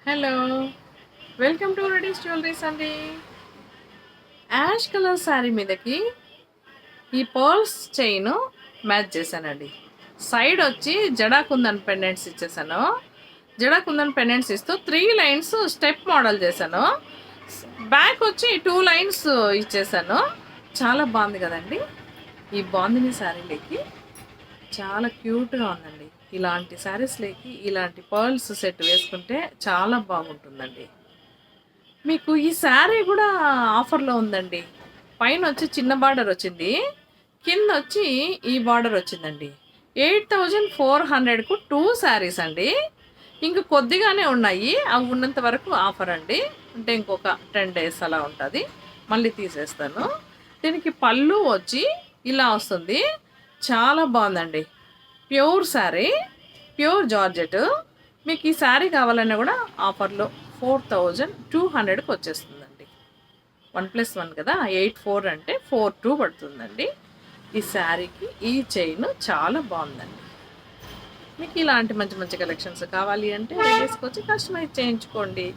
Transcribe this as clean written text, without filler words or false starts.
Hello! Welcome to Redis jewelleries అండి. Ash colour sari మీదకి ఈ పర్ల్స్ చైన్ మ్యాచ్ చేశానండి. సైడ్ వచ్చి జడా కుందన్ పెండెంట్స్ ఇచ్చేసాను. జడా కుందన్ పెండెంట్స్ ఇస్తూ 3 లైన్స్ స్టెప్ మోడల్ చేశాను. బ్యాక్ వచ్చి 2 లైన్స్ ఇచ్చేసాను. చాలా బాగుంది కదండి. ఈ బాందిని శారీలోకి చాలా క్యూట్‌గా ఉందండి. ఇలాంటి శారీస్‌లోకి ఇలాంటి పర్ల్స్ సెట్ వేసుకుంటే చాలా బాగుంటుందండి. మీకు ఈ శారీ గూడా ఆఫర్‌లో ఉందండి. పైనొచ్చి చిన్న బార్డర్ వచ్చింది. కిందొచ్చి ఈ బార్డర్ వచ్చిందండి. 8400కు 2 శారీస్ అండి. ఇంక కొద్దిగానే ఉన్నాయి. అవి ఉన్నంత వరకు ఆఫర్ అండి. అంటే ఇంకొక 10 డేస్ అలా ఉంటది. మళ్ళీ తీసేస్తాను. దీనికి పళ్ళు వచ్చి ఇలా వస్తుంది. చాలా బావుందండి. ప్యూర్ శారీ. Pure georgette. మీకు ఈ శారీ కావాలన్నా గూడా ఆఫర్‌లో 4200కి వచ్చేస్తుందండి. 1+1 కదా! 84 అంటే 42 పడుతుందండి. ఈ శారీకి ఈ చైన్ చాలా బావుందండి. మీకు ఇలాంటి మంచి మంచి కలెక్షన్స్ కావాలి అంటే రేడియస్‌కొచ్చి కస్టమైజ్ చేయించుకోండి.